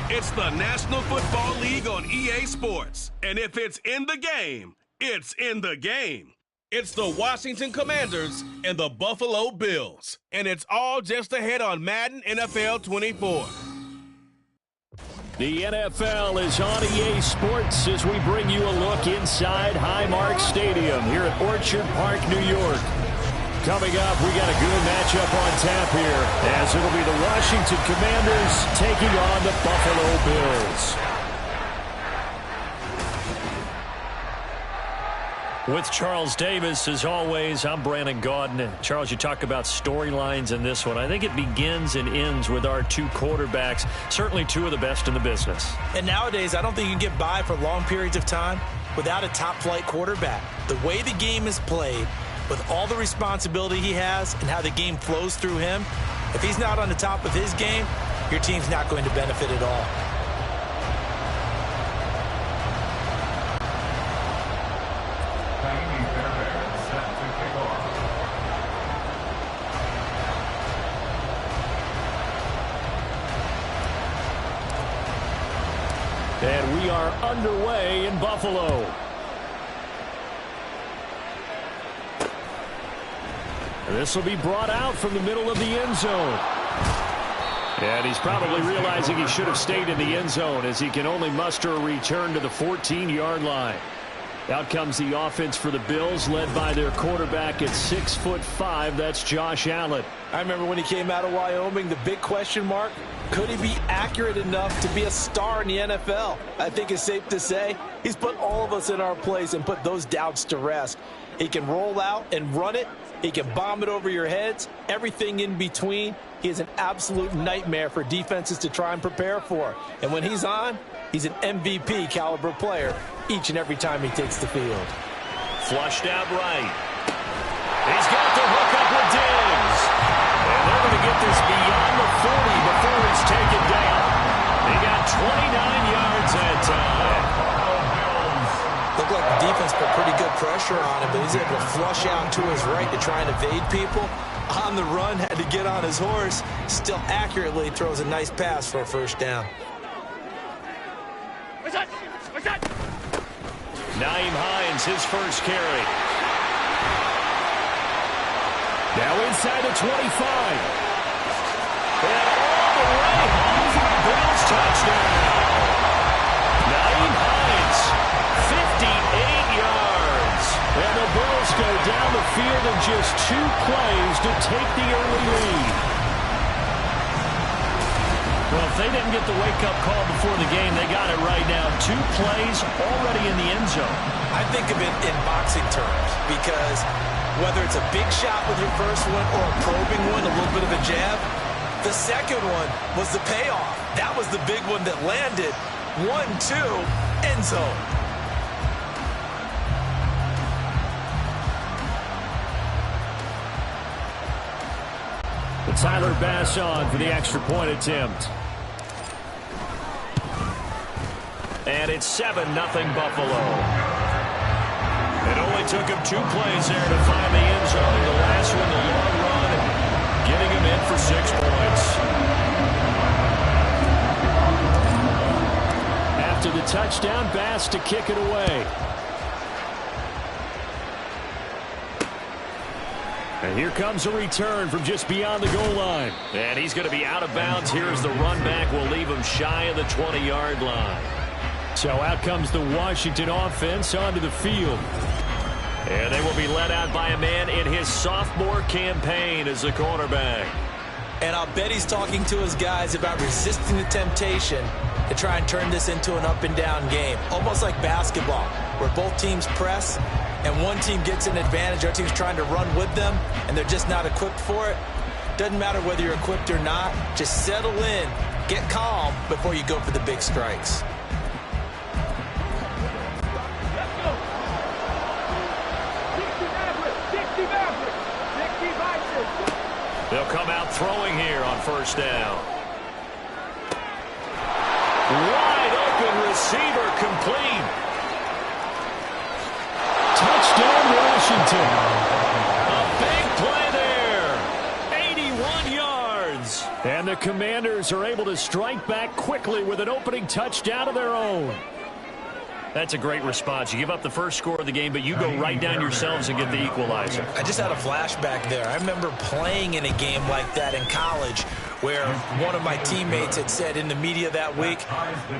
It's the National Football League on EA Sports. And if it's in the game, it's in the game. It's the Washington Commanders and the Buffalo Bills. And it's all just ahead on Madden NFL 24. The NFL is on EA Sports as we bring you a look inside Highmark Stadium here at Orchard Park, New York. Coming up, we got a good matchup on tap here, as it'll be the Washington Commanders taking on the Buffalo Bills. With Charles Davis, as always, I'm Brandon Gaudin. Charles, you talk about storylines in this one. I think it begins and ends with our two quarterbacks, certainly two of the best in the business. And nowadays, I don't think you can get by for long periods of time without a top-flight quarterback. The way the game is played, with all the responsibility he has and how the game flows through him, if he's not on the top of his game, your team's not going to benefit at all. And we are underway in Buffalo. This will be brought out from the middle of the end zone. And he's probably realizing he should have stayed in the end zone as he can only muster a return to the 14-yard line. Out comes the offense for the Bills, led by their quarterback at 6'5". That's Josh Allen. I remember when he came out of Wyoming, the big question mark, could he be accurate enough to be a star in the NFL? I think it's safe to say he's put all of us in our place and put those doubts to rest. He can roll out and run it. He can bomb it over your heads. Everything in between. He is an absolute nightmare for defenses to try and prepare for. And when he's on, he's an MVP caliber player each and every time he takes the field. Flushed out right. He's got the hook up with Diggs. And they're going to get this beyond the 40 before he's taken down. He got 29 yards that time. Looked like the defense put pretty good pressure on him, but he's able to flush out to his right to try and evade people. On the run, had to get on his horse. Still accurately throws a nice pass for a first down. Nyheim Hines, his first carry. Now inside the 25. And all the way home for the Bills touchdown. Nyheim Hines, 58 yards. And the Bills go down the field in just 2 plays to take the early lead. Well, if they didn't get the wake-up call before the game, they got it right now. 2 plays already in the end zone. I think of it in boxing terms because whether it's a big shot with your first one or a probing one, a little bit of a jab, the second one was the payoff. That was the big one that landed. 1-2, end zone. Tyler Bass on for the extra point attempt. And it's 7-0 Buffalo. It only took him 2 plays there to find the end zone. The last one, the long run, getting him in for 6 points. After the touchdown, Bass to kick it away. And here comes a return from just beyond the goal line. And he's going to be out of bounds. Here's the run back. Will leave him shy of the 20-yard line. So out comes the Washington offense onto the field. And they will be led out by a man in his sophomore campaign as a quarterback. And I'll bet he's talking to his guys about resisting the temptation to try and turn this into an up-and-down game. Almost like basketball, where both teams press, and one team gets an advantage, our team's trying to run with them, and they're just not equipped for it. Doesn't matter whether you're equipped or not. Just settle in, get calm before you go for the big strikes. They'll come out throwing here on first down. Wide open receiver complete. Touchdown Washington. A big play there. 81 yards. yards. And the Commanders are able to strike back quickly with an opening touchdown of their own. That's a great response. You give up the first score of the game, but you go right down yourselves and get the equalizer. I just had a flashback there. I remember playing in a game like that in college where one of my teammates had said in the media that week,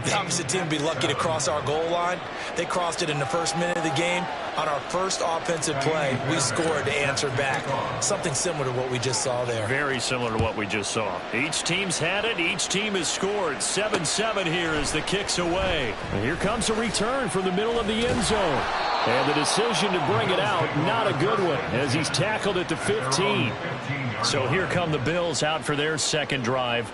the opposite team would be lucky to cross our goal line. They crossed it in the first minute of the game. On our first offensive play, we scored to answer back. Something similar to what we just saw there. Very similar to what we just saw. Each team's had it. Each team has scored. 7-7 here as the kick's away. And here comes a return from the middle of the end zone. And the decision to bring it out, not a good one, as he's tackled at the 15. So here come the Bills out for their second drive.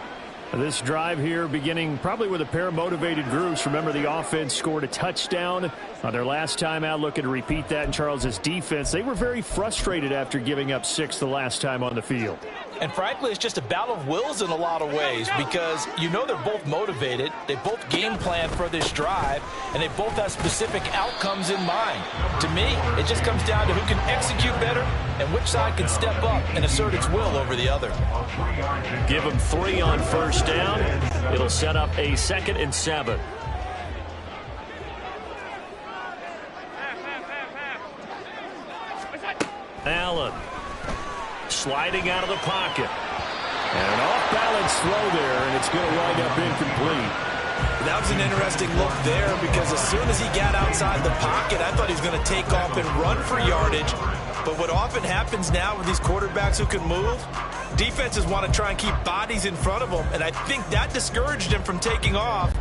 This drive here beginning probably with a pair of motivated groups. Remember, the offense scored a touchdown on their last time out, looking to repeat that in Charles's defense. They were very frustrated after giving up 6 the last time on the field. And frankly, it's just a battle of wills in a lot of ways because you know they're both motivated. They both game plan for this drive, and they both have specific outcomes in mind. To me, it just comes down to who can execute better and which side can step up and assert its will over the other. Give them 3 on first down. It'll set up a 2nd and 7. Allen sliding out of the pocket. And an off-balance throw there, and it's going to wind up incomplete. That was an interesting look there because as soon as he got outside the pocket, I thought he was going to take off and run for yardage. But what often happens now with these quarterbacks who can move, defenses want to try and keep bodies in front of them, and I think that discouraged him from taking off.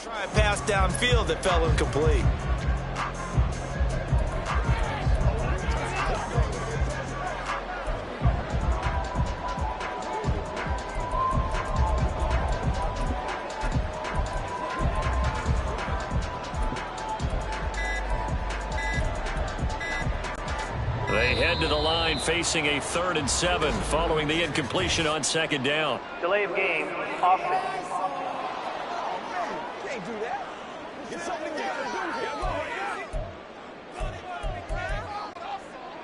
Try a pass downfield that fell incomplete. They head to the line facing a 3rd and 7 following the incompletion on 2nd down. Delay of game, offense.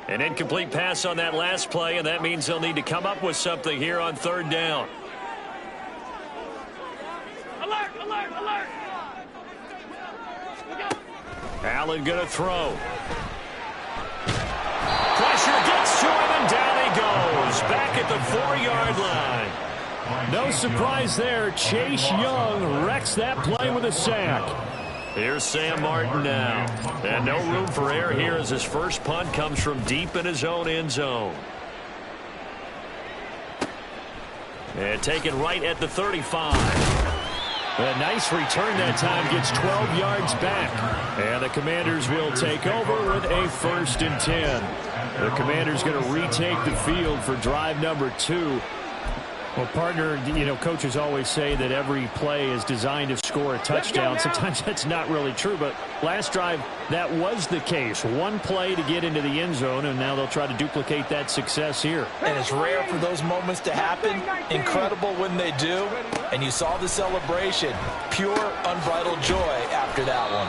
An incomplete pass on that last play, and that means they'll need to come up with something here on 3rd down. Alert, alert, alert. Allen going to throw. Pressure gets to him, and down he goes. Back at the 4-yard line. No surprise there. Chase Young wrecks that play with a sack. Here's Sam Martin now. And no room for error here as his first punt comes from deep in his own end zone. And taken right at the 35. A nice return that time, gets 12 yards back. And the Commanders will take over with a 1st and 10. The Commanders going to retake the field for drive number 2. Well, partner, you know, coaches always say that every play is designed to score a touchdown. Sometimes that's not really true, but last drive, that was the case. One play to get into the end zone, and now they'll try to duplicate that success here. And it's rare for those moments to happen. Incredible when they do. And you saw the celebration. Pure, unbridled joy after that one.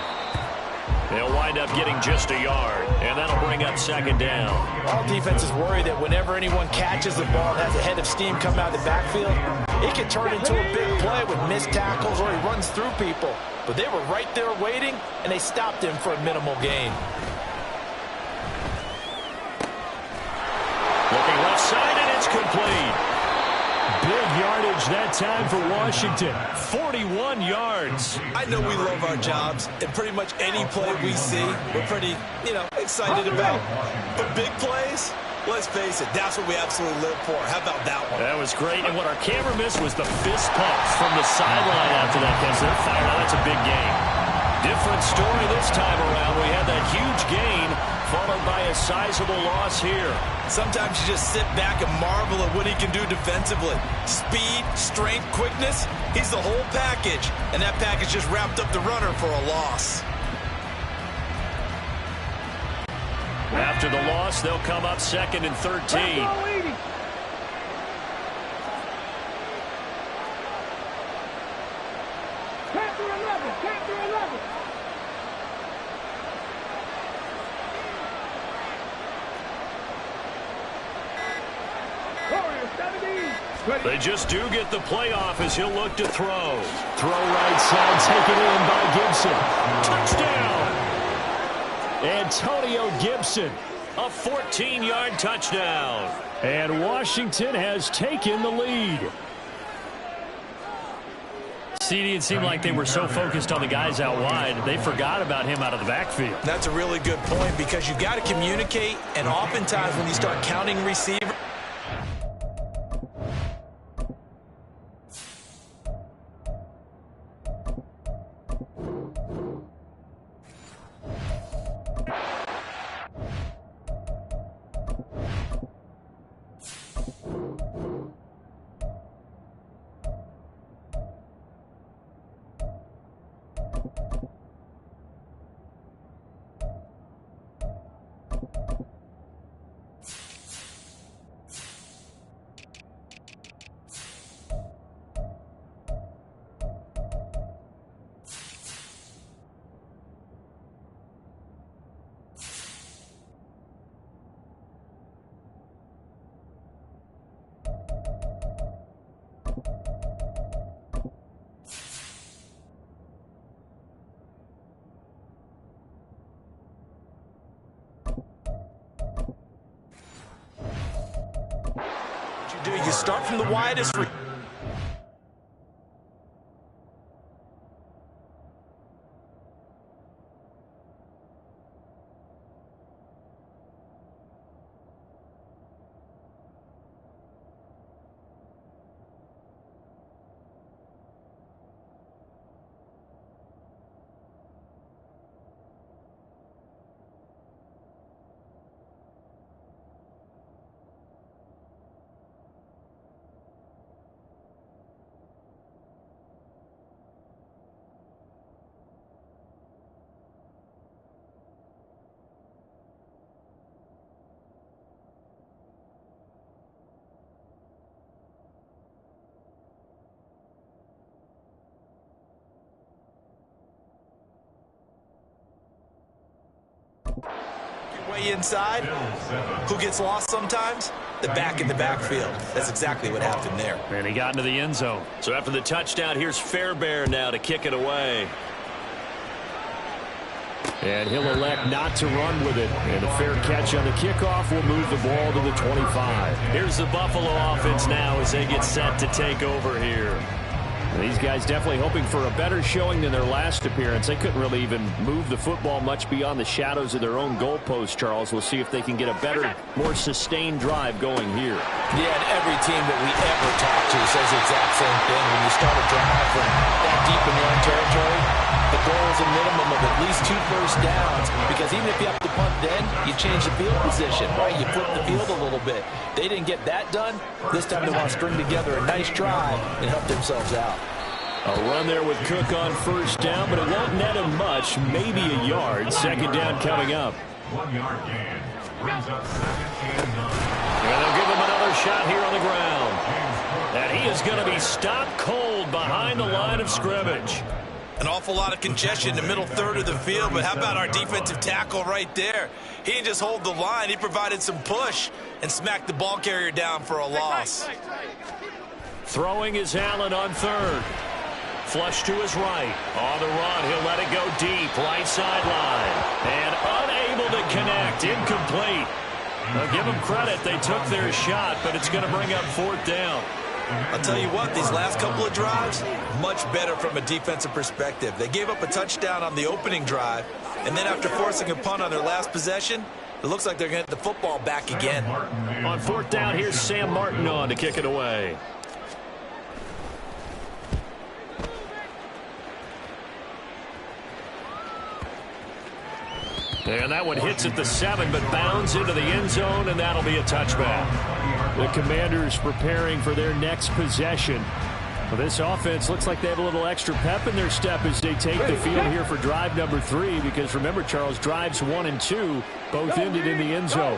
They'll wind up getting just a yard, and that'll bring up 2nd down. All defenses worry that whenever anyone catches the ball and has a head of steam come out of the backfield, it can turn into a big play with missed tackles or he runs through people. But they were right there waiting, and they stopped him for a minimal gain. complete. Big yardage that time for Washington. 41 yards. I know we love our jobs, and pretty much any play we see, we're pretty, excited about. But big plays, let's face it, that's what we absolutely live for. How about that one? That was great, and what our camera missed was the fist pump from the sideline after that catch. They're fired out. That's a big game. Different story this time around. We had that huge gain, followed by a sizable loss here. Sometimes you just sit back and marvel at what he can do defensively. Speed, strength, quickness, he's the whole package. And that package just wrapped up the runner for a loss. After the loss, they'll come up 2nd and 13. They just do get the playoff as he'll look to throw. Throw right side, taken in by Gibson. Touchdown! Antonio Gibson, a 14-yard touchdown. And Washington has taken the lead. CD, it seemed like they were so focused on the guys out wide, they forgot about him out of the backfield. That's a really good point because you've got to communicate, and oftentimes when you start counting receivers, you start from the widest. Way inside. Who gets lost sometimes? The back in the backfield. That's exactly what happened there. And he got into the end zone. So after the touchdown, here's Fairbairn now to kick it away. And he'll elect not to run with it. And a fair catch on the kickoff will move the ball to the 25. Here's the Buffalo offense now as they get set to take over here. These guys definitely hoping for a better showing than their last appearance. They couldn't really even move the football much beyond the shadows of their own goalpost, Charles. We'll see if they can get a better, more sustained drive going here. Yeah, and every team that we ever talk to says the exact same thing. When you start a drive from that deep in your own territory, the goal is a minimum of at least 2 first downs, because even if you have to punt then, you change the field position, right? You flip the field a little bit. They didn't get that done. This time they want to string together a nice drive and help themselves out. A run there with Cook on first down, but it won't net him much, maybe a yard. Second down coming up. 1 yard gain. Brings up 2nd and 9. And they'll give him another shot here on the ground. And he is going to be stopped cold behind the line of scrimmage. An awful lot of congestion in the middle third of the field, but how about our defensive tackle right there? He didn't just hold the line, he provided some push and smacked the ball carrier down for a loss. Throwing is Allen on third. Flush to his right. On the run, he'll let it go deep, right sideline. And unable to connect, incomplete. I'll give them credit. They took their shot, but it's going to bring up 4th down. I'll tell you what, these last couple of drives, much better from a defensive perspective. They gave up a touchdown on the opening drive, and then after forcing a punt on their last possession, it looks like they're going to get the football back again. On 4th down, here's Sam Martin on to kick it away. And that one hits at the 7, but bounds into the end zone, and that'll be a touchback. The Commanders preparing for their next possession. Well, this offense looks like they have a little extra pep in their step as they take the field here for drive number 3, because remember, Charles, drives 1 and 2 both ended in the end zone.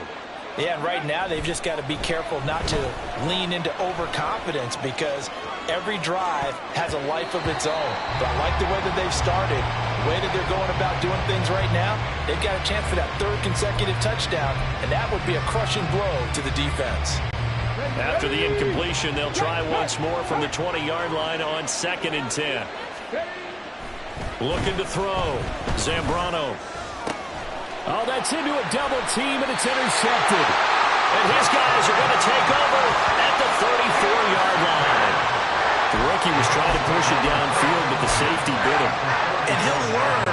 Yeah, and right now they've just got to be careful not to lean into overconfidence, because every drive has a life of its own. But I like the way that they've started, the way that they're going about doing things right now. They've got a chance for that 3rd consecutive touchdown, and that would be a crushing blow to the defense. After the incompletion, they'll try once more from the 20-yard line on 2nd and 10. Looking to throw. Zambrano. Oh, that's into a double team, and it's intercepted. And his guys are going to take over at the 34-yard line. The rookie was trying to push it downfield, but the safety bit him. And he'll learn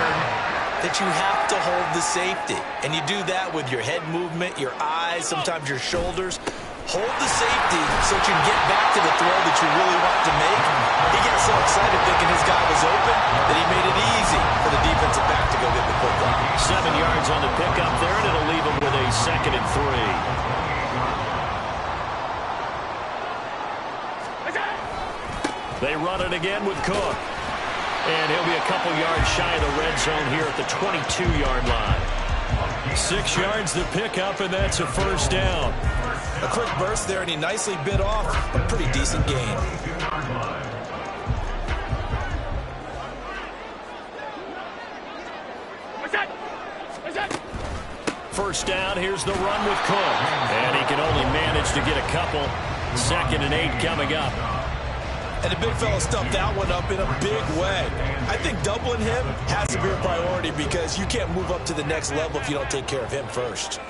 that you have to hold the safety. And you do that with your head movement, your eyes, sometimes your shoulders. Hold the safety so that you can get back to the throw that you really want to make. He got so excited thinking his guy was open that he made it easy for the defensive back to go get the football. 7 yards on the pickup there, and it'll leave him with a 2nd and 3. They run it again with Cook. And he'll be a couple yards shy of the red zone here at the 22-yard line. 6 yards the pickup, and that's a 1st down. A quick burst there, and he nicely bit off a pretty decent gain. First down, here's the run with Cook. And he can only manage to get a couple. 2nd and 8 coming up. And the big fella stuffed that one up in a big way. I think doubling him has to be a priority, because you can't move up to the next level if you don't take care of him first.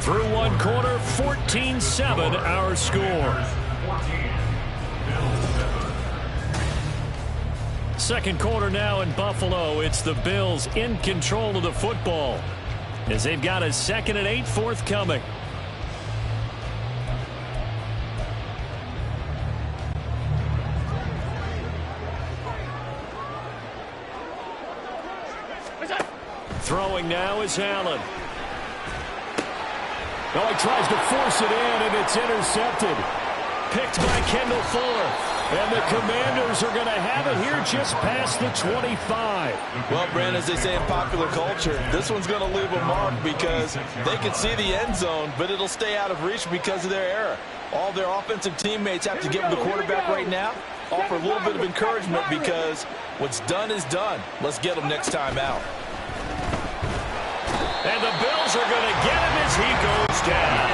Through 1 quarter, 14-7 our score. 2nd quarter now in Buffalo. It's the Bills in control of the football, as they've got a 2nd and 8 forthcoming. Throwing now is Allen. Oh, he tries to force it in, and it's intercepted. Picked by Kendall Fuller. And the Commanders are going to have it here just past the 25. Well, Brandon, as they say in popular culture, this one's going to leave a mark, because they can see the end zone, but it'll stay out of reach because of their error. All their offensive teammates have to give them the quarterback right now, offer a little bit of encouragement, because what's done is done. Let's get them next time out. And the Bills are going to get him as he goes down.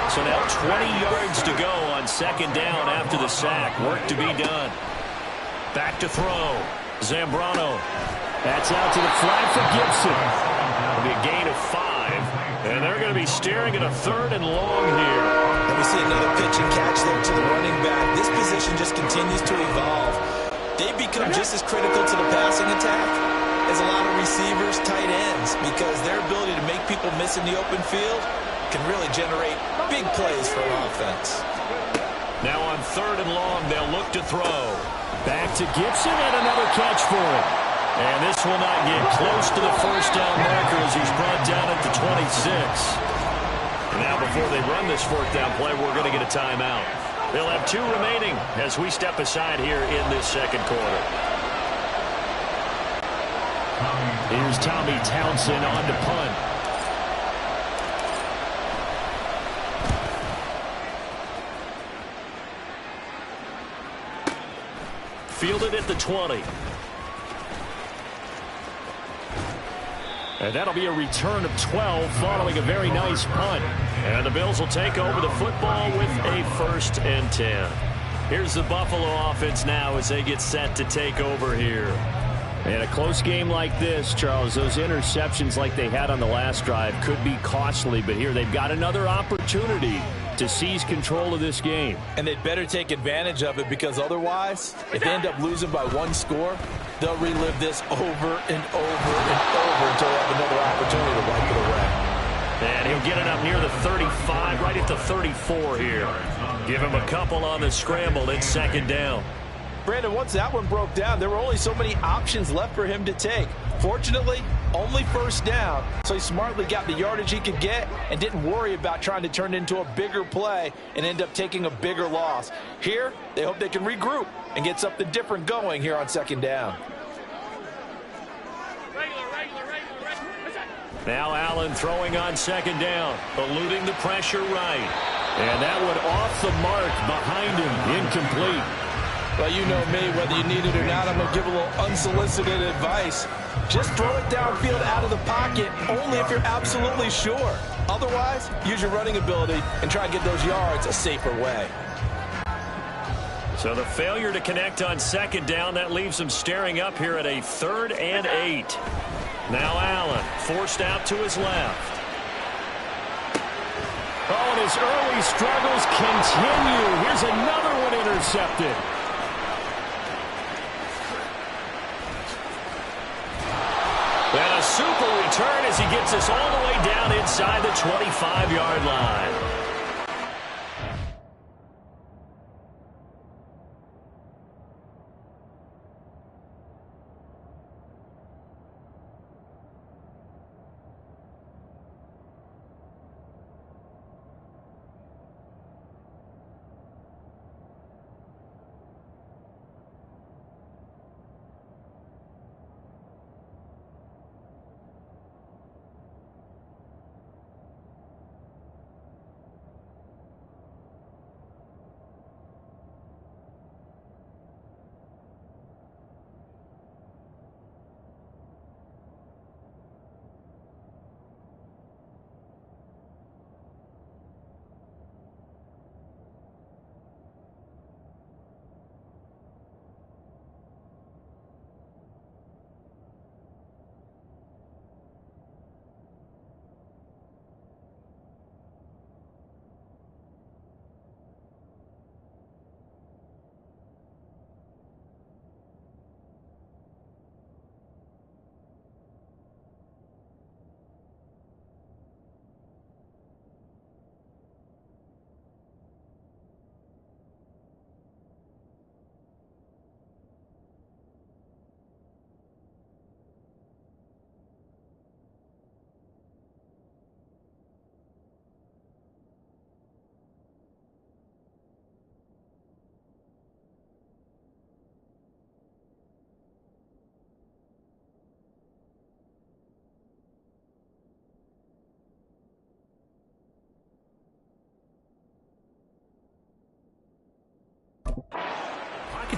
So now 20 yards to go on 2nd down after the sack. Work to be done. Back to throw. Zambrano. That's out to the flat for Gibson. It'll be a gain of 5. And they're going to be staring at a 3rd and long here. And we see another pitch and catch there to the running back. This position just continues to evolve. They become just as critical to the passing attack as a lot of receivers, tight ends, because their ability to make people miss in the open field can really generate big plays for an offense. Now on 3rd and long, they'll look to throw. Back to Gibson, and another catch for him. And this will not get close to the 1st down marker as he's brought down at the 26. And now before they run this 4th down play, we're going to get a timeout. They'll have 2 remaining as we step aside here in this 2nd quarter. Here's Tommy Townsend on to punt. Fielded at the 20. And that'll be a return of 12 following a very nice punt. And the Bills will take over the football with a 1st and 10. Here's the Buffalo offense now as they get set to take over here. In a close game like this, Charles, those interceptions like they had on the last drive could be costly, but here they've got another opportunity to seize control of this game. And they'd better take advantage of it, because otherwise, if they end up losing by one score, they'll relive this over and over and over until they have another opportunity to wipe it away. And he'll get it up near the 35, right at the 34 here. Give him a couple on the scramble. It's second down. Brandon, once that one broke down, there were only so many options left for him to take. Fortunately, only first down, so he smartly got the yardage he could get and didn't worry about trying to turn it into a bigger play and end up taking a bigger loss. Here, they hope they can regroup and get something different going here on second down. Now Allen throwing on second down, eluding the pressure right. And that one off the mark behind him, incomplete. Well, you know me, whether you need it or not, I'm going to give a little unsolicited advice. Just throw it downfield out of the pocket, only if you're absolutely sure. Otherwise, use your running ability and try and get those yards a safer way. So the failure to connect on second down, that leaves them staring up here at a 3rd and 8. Now Allen forced out to his left. Oh, and his early struggles continue. Here's another one intercepted. And a super return as he gets us all the way down inside the 25-yard line.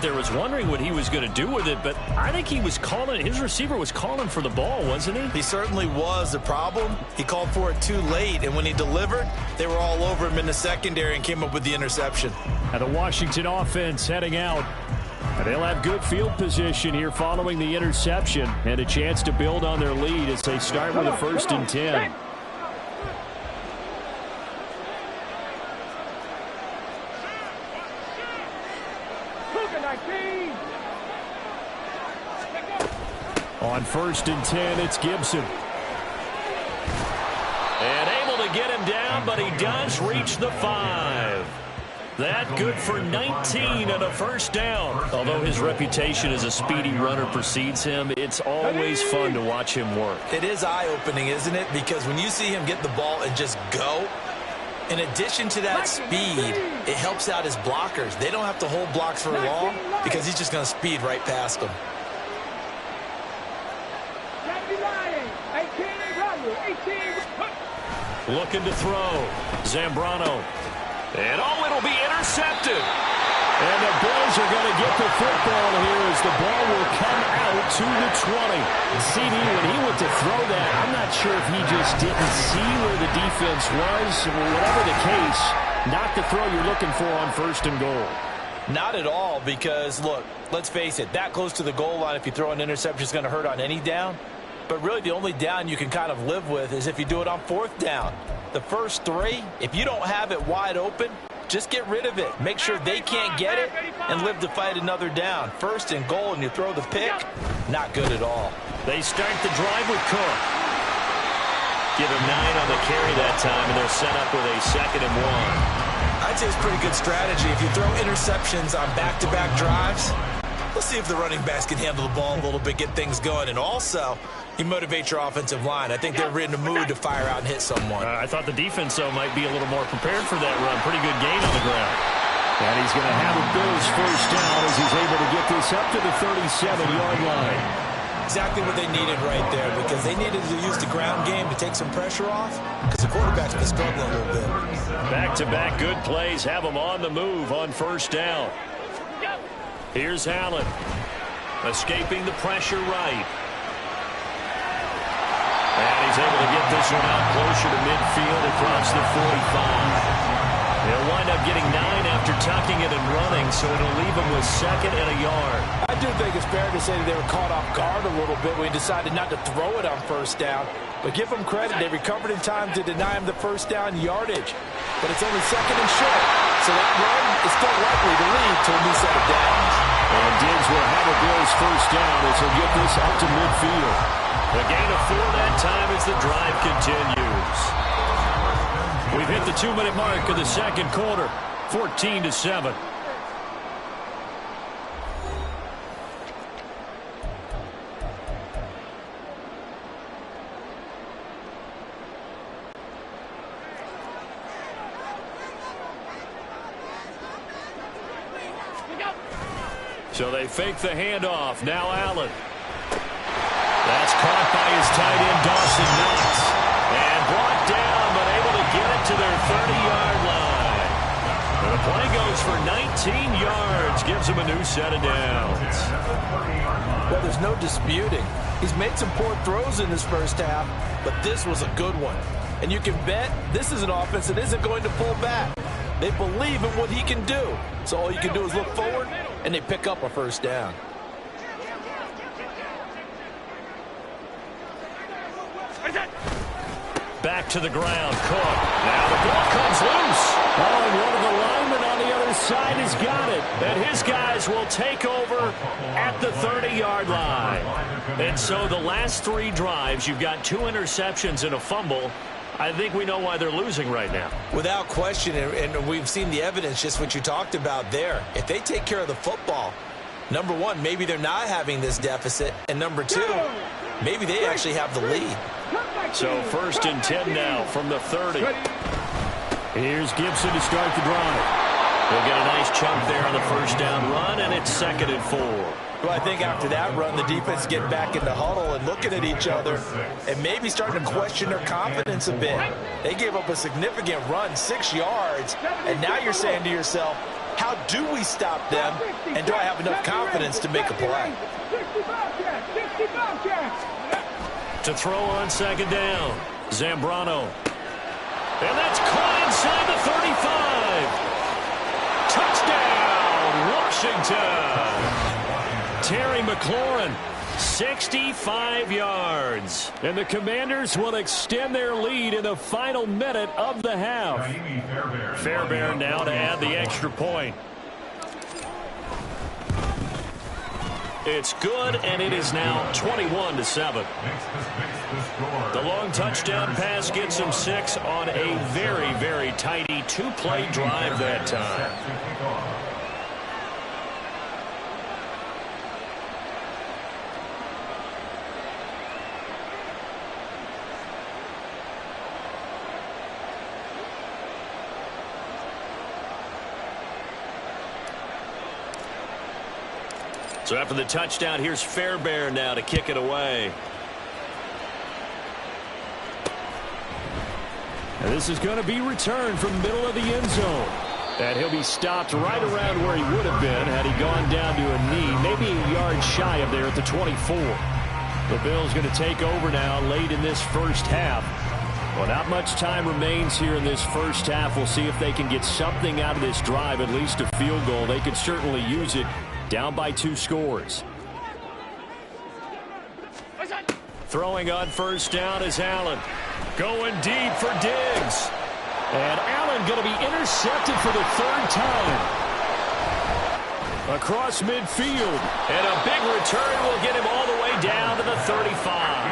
There was wondering what he was going to do with it, but I think he was calling, his receiver was calling for the ball, wasn't he? He certainly was. The problem, he called for it too late, and when he delivered, they were all over him in the secondary and came up with the interception. And the Washington offense heading out. And they'll have good field position here following the interception and a chance to build on their lead as they start with a 1st and 10. On 1st and 10, it's Gibson. And able to get him down, but he does reach the 5. That good for 19 and a 1st down. Although his reputation as a speedy runner precedes him, it's always fun to watch him work. It is eye-opening, isn't it? Because when you see him get the ball and just go, in addition to that speed, it helps out his blockers. They don't have to hold blocks for long because he's just going to speed right past them. Looking to throw. Zambrano. And it'll be intercepted. And the Bills are going to get the football here as the ball will come out to the 20. CD, when he went to throw that, I'm not sure if he just didn't see where the defense was. Whatever the case, not the throw you're looking for on 1st and goal. Not at all, because, look, let's face it, that close to the goal line, if you throw an interception, is going to hurt on any down. But really, the only down you can kind of live with is if you do it on 4th down. The first 3, if you don't have it wide open, just get rid of it. Make sure they can't get it and live to fight another down. 1st and goal, and you throw the pick, not good at all. They start the drive with Cook. Give him 9 on the carry that time, and they're set up with a 2nd and 1. I'd say it's pretty good strategy. If you throw interceptions on back-to-back drives, let's see if the running backs can handle the ball a little bit, get things going, and also you motivate your offensive line. I think they're in the mood to fire out and hit someone. I thought the defense, though, might be a little more prepared for that run. Pretty good gain on the ground. And he's going to have a Bills first down as he's able to get this up to the 37-yard line. Exactly what they needed right there, because they needed to use the ground game to take some pressure off, because the quarterback's been struggling a little bit. Back-to-back good plays have them on the move on 1st down. Here's Allen, escaping the pressure right. And he's able to get this one out closer to midfield across the 45. They'll wind up getting 9 after tucking it and running, so it'll leave them with 2nd and a yard. I do think it's fair to say that they were caught off guard a little bit when he decided not to throw it on 1st down. But give them credit, they recovered in time to deny him the 1st down yardage. But it's only 2nd and short, so that run is still likely to lead to a new set of downs. And Diggs will have a Bills first down as he'll get this up to midfield. The gain of 4 that time as the drive continues. We've hit the 2-minute mark of the 2nd quarter, 14-7. So they fake the handoff. Now Allen. That's caught by his tight end, Dawson Knox. And brought down, but able to get it to their 30-yard line. And the play goes for 19 yards. Gives him a new set of downs. Well, there's no disputing. He's made some poor throws in this first half, but this was a good one. And you can bet this is an offense that isn't going to pull back. They believe in what he can do. So all you can do is look forward, and they pick up a first down. Back to the ground, Cook. Now the ball comes loose. Oh, and one of the linemen on the other side has got it. And his guys will take over at the 30-yard line. And so the last 3 drives, you've got 2 interceptions and a fumble. I think we know why they're losing right now. Without question, and we've seen the evidence, just what you talked about there. If they take care of the football, number 1, maybe they're not having this deficit. And number 2, maybe they actually have the lead. So 1st and 10 now from the 30. Here's Gibson to start the drive. They'll get a nice chunk there on the first down run, and it's 2nd and 4. Well, I think after that run, the defense is getting back in the huddle and looking at each other and maybe starting to question their confidence a bit. They gave up a significant run, 6 yards, and now you're saying to yourself, how do we stop them, and do I have enough confidence to make a play? To throw on 2nd down, Zambrano. And that's caught inside the 35. Touchdown, Washington. Terry McLaurin, 65 yards. And the Commanders will extend their lead in the final minute of the half. Fairbairn now to add the extra point. It's good, and it is now 21-7. The long touchdown pass gets him 6 on a very, very tidy 2-play drive that time. So after the touchdown, here's Fairbairn now to kick it away. And this is going to be returned from the middle of the end zone. And he'll be stopped right around where he would have been had he gone down to a knee, maybe a yard shy of there at the 24. The Bills going to take over now late in this first half. Well, not much time remains here in this first half. We'll see if they can get something out of this drive, at least a field goal. They could certainly use it, down by 2 scores. Throwing on first down is Allen. Going deep for Diggs. And Allen going to be intercepted for the 3rd time. Across midfield. And a big return will get him all the way down to the 35.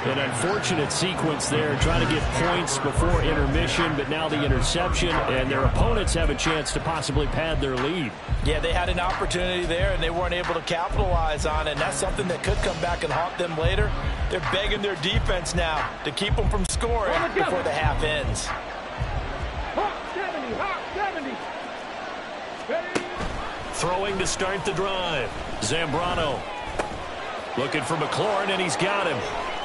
An unfortunate sequence there, trying to get points before intermission, but now the interception, and their opponents have a chance to possibly pad their lead. Yeah, they had an opportunity there, and they weren't able to capitalize on it, and that's something that could come back and haunt them later. They're begging their defense now to keep them from scoring before the half ends. Throwing to start the drive. Zambrano looking for McLaurin, and he's got him.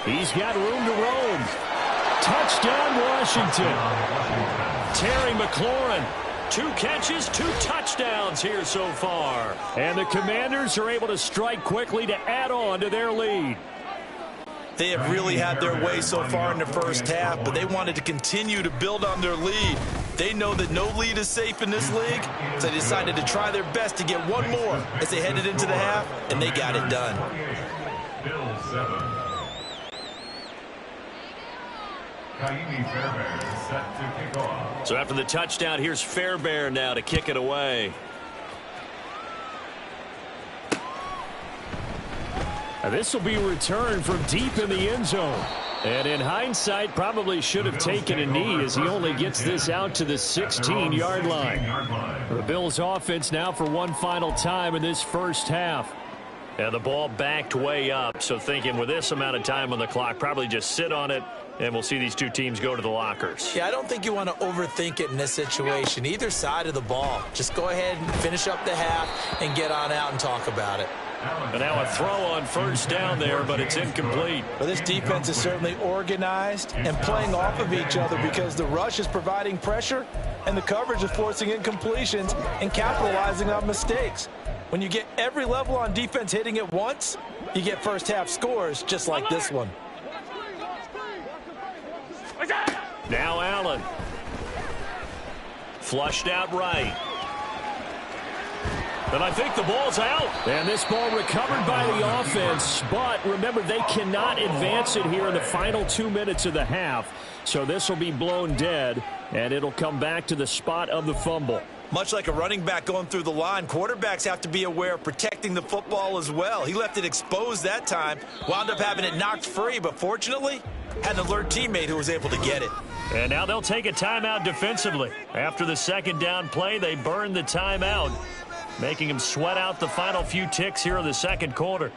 He's got room to roam. Touchdown, Washington. Terry McLaurin. 2 catches, 2 touchdowns here so far. And the Commanders are able to strike quickly to add on to their lead. They have really had their way so far in the first half, but they wanted to continue to build on their lead. They know that no lead is safe in this league, so they decided to try their best to get one more as they headed into the half, and they got it done. So after the touchdown, here's Fairbairn now to kick it away. This will be returned from deep in the end zone. And in hindsight, probably should have taken a knee as he only gets this out to the 16-yard line. The Bills offense now for one final time in this first half. And the ball backed way up, so thinking with this amount of time on the clock, probably just sit on it, and we'll see these 2 teams go to the lockers. Yeah, I don't think you want to overthink it in this situation. Either side of the ball. Just go ahead and finish up the half and get on out and talk about it. And now a throw on first down there, but it's incomplete. Well, this defense is certainly organized and playing off of each other because the rush is providing pressure and the coverage is forcing incompletions and capitalizing on mistakes. When you get every level on defense hitting at once, you get first half scores just like this one. Now Allen. Flushed out right. And I think the ball's out. And this ball recovered by the offense. But remember, they cannot advance it here in the final 2 minutes of the half. So this will be blown dead, and it'll come back to the spot of the fumble. Much like a running back going through the line, quarterbacks have to be aware of protecting the football as well. He left it exposed that time, wound up having it knocked free, but fortunately, had an alert teammate who was able to get it. And now they'll take a timeout defensively. After the second down play, they burn the timeout, making them sweat out the final few ticks here in the second quarter.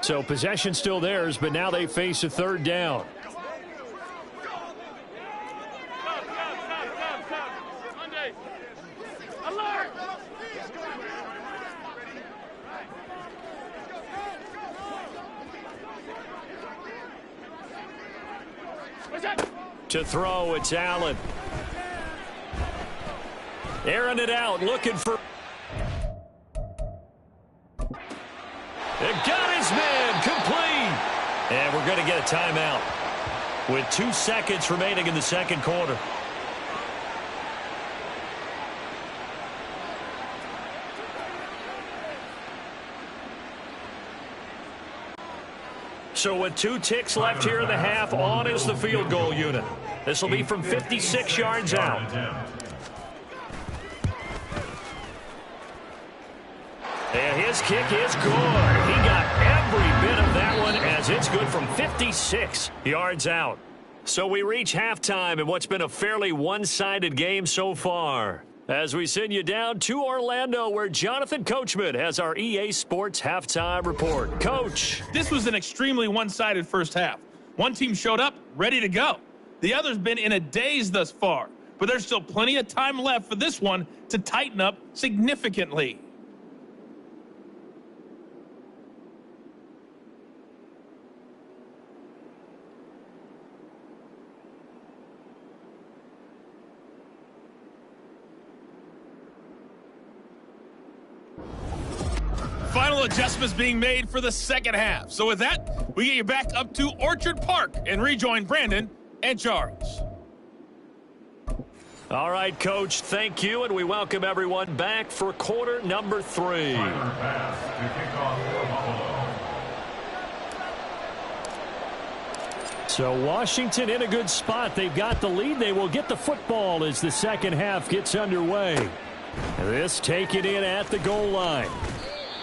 So possession still theirs, but now they face a third down. To throw, it's Allen. Airing it out, looking for... It got his man, complete. And we're going to get a timeout with 2 seconds remaining in the second quarter. So with 2 ticks left here in the half, on is the field goal unit. This will be from 56 yards out. And his kick is good. He got every bit of that one as it's good from 56 yards out. So we reach halftime in what's been a fairly one-sided game so far. As we send you down to Orlando, where Jonathan Coachman has our EA Sports halftime report. Coach. This was an extremely one-sided first half. One team showed up, ready to go. The other's been in a daze thus far, but there's still plenty of time left for this one to tighten up significantly. final adjustments being made for the second half. So with that, we get you back up to Orchard Park and rejoin Brandon and Charles. All right, Coach, thank you, and we welcome everyone back for quarter number 3. So Washington in a good spot. They've got the lead. They will get the football as the second half gets underway. This taken in at the goal line.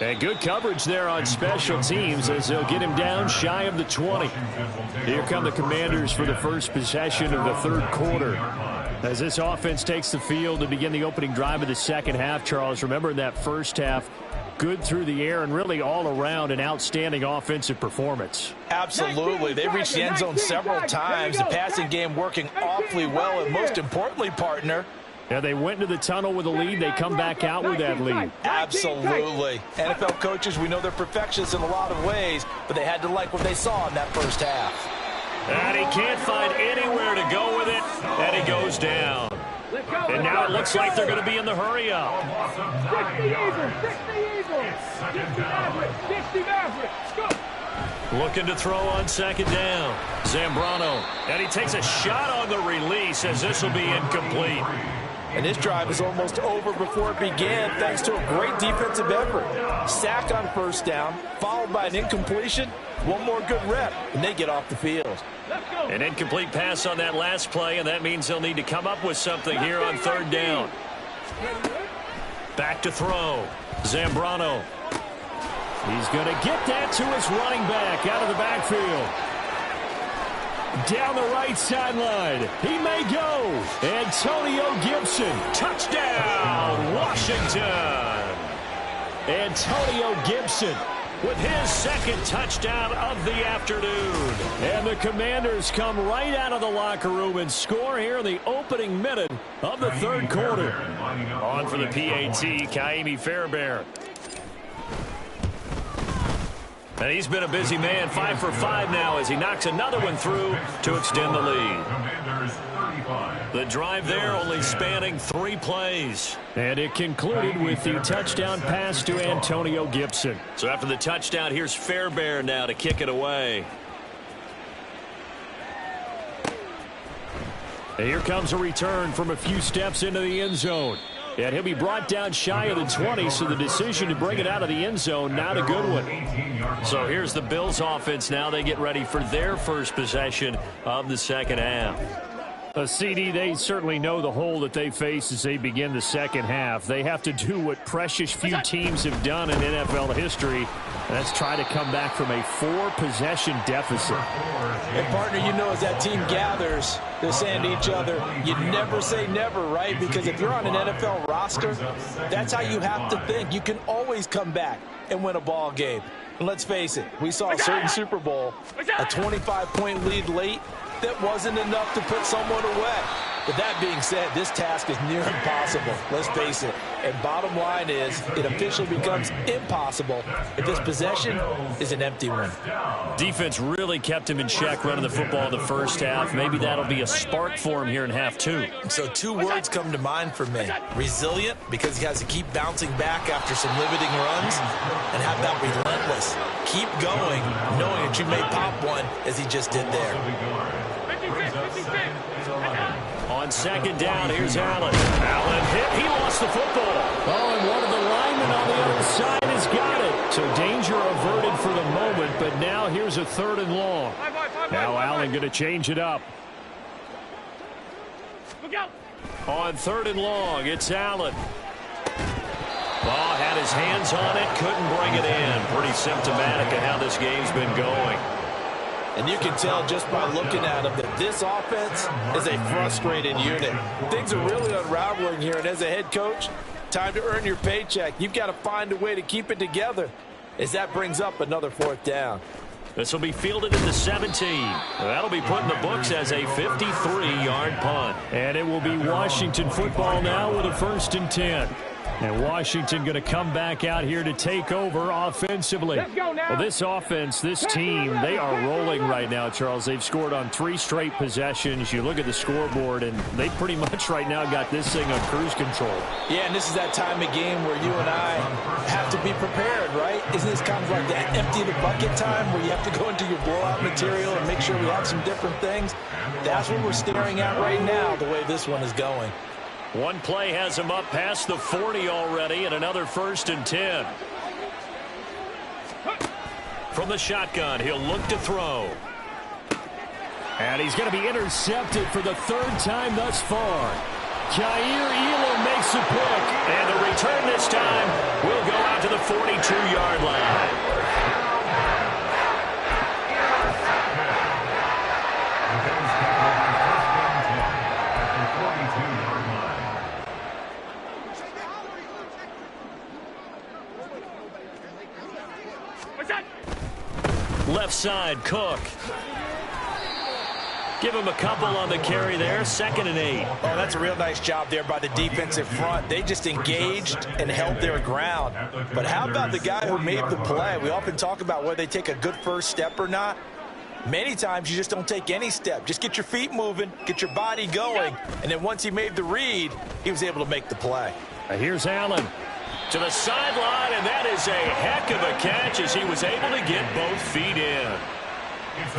And good coverage there on special teams as they'll get him down shy of the 20. Here come the Commanders for the first possession of the third quarter. As this offense takes the field to begin the opening drive of the second half, Charles, remember in that first half, good through the air and really all around an outstanding offensive performance. Absolutely. They reached the end zone several times. The passing game working awfully well. And most importantly, partner, yeah, they went into the tunnel with a lead. They come back out with that lead. Absolutely. NFL coaches, we know they're perfectionists in a lot of ways, but they had to like what they saw in that first half. And he can't find anywhere to go with it, and he goes down. And now it looks like they're going to be in the hurry-up. 60 Eagles, 60 Eagles, 60 Mavericks, 60 Mavericks, go! Looking to throw on second down. Zambrano, and he takes a shot on the release as this will be incomplete. And this drive is almost over before it began thanks to a great defensive effort. Sack on first down, followed by an incompletion. One more good rep, and they get off the field. An incomplete pass on that last play, and that means they'll need to come up with something here on third down. Back to throw. Zambrano. He's going to get that to his running back out of the backfield. Down the right sideline. He may go. Antonio Gibson. Touchdown, Washington. Antonio Gibson with his second touchdown of the afternoon. And the Commanders come right out of the locker room and score here in the opening minute of the third quarter. On for the PAT, Kaimi Fairbairn. And he's been a busy man, 5 for 5 now as he knocks another one through to extend the lead. The drive there only spanning 3 plays. And it concluded with the touchdown pass to Antonio Gibson. So after the touchdown, here's Fairbairn now to kick it away. And here comes a return from a few steps into the end zone. And he'll be brought down shy of the 20, so the decision to bring it out of the end zone, not a good one. So here's the Bills offense now. They get ready for their first possession of the second half. CD, they certainly know the hole that they face as they begin the second half. They have to do what precious few teams have done in NFL history, and that's try to come back from a 4-possession deficit. And, partner, you know as that team gathers, they're saying to each other, you never say never, right? Because if you're on an NFL roster, that's how you have to think. You can always come back and win a ball game. And let's face it, we saw a certain Super Bowl, a 25-point lead late, that wasn't enough to put someone away. But that being said, this task is near impossible. Let's face it. And bottom line is, it officially becomes impossible if this possession is an empty one. Defense really kept him in check running the football in the first half. Maybe that'll be a spark for him here in half 2. So 2 words come to mind for me. Resilient, because he has to keep bouncing back after some limiting runs, and have that relentless. Keep going, knowing that you may pop one as he just did there. On second down, here's Allen. Allen hit. He lost the football. Oh, and one of the linemen on the other side has got it. So danger averted for the moment, but now here's a 3rd and long. Now Allen going to change it up. On 3rd and long, it's Allen. Ball had his hands on it, couldn't bring it in. Pretty symptomatic of how this game's been going. And you can tell just by looking at them that this offense is a frustrated unit. Things are really unraveling here, and as a head coach, time to earn your paycheck. You've got to find a way to keep it together as that brings up another 4th down. This will be fielded at the 17. That'll be put in the books as a 53-yard punt. And it will be Washington football now with a 1st and 10. And Washington going to come back out here to take over offensively. Let's go now. Well, this offense, this team, they are rolling right now, Charles. They've scored on 3 straight possessions. You look at the scoreboard, and they pretty much right now got this thing on cruise control. Yeah, and this is that time of game where you and I have to be prepared, right? Isn't this kind of like that empty the bucket time where you have to go into your blowout material and make sure we have some different things? That's what we're staring at right now, the way this one is going. One play has him up past the 40 already, and another 1st and 10. From the shotgun, he'll look to throw. And he's going to be intercepted for the 3rd time thus far. Jair Elam makes a pick. And the return this time will go out to the 42-yard line. Left side, Cook. Give him a couple on the carry there. 2nd and 8. Oh, that's a real nice job there by the defensive front. They just engaged and held their ground. But how about the guy who made the play? We often talk about whether they take a good first step or not. Many times you just don't take any step. Just get your feet moving, get your body going. And then once he made the read, he was able to make the play. Here's Allen. To the sideline, and that is a heck of a catch as he was able to get both feet in.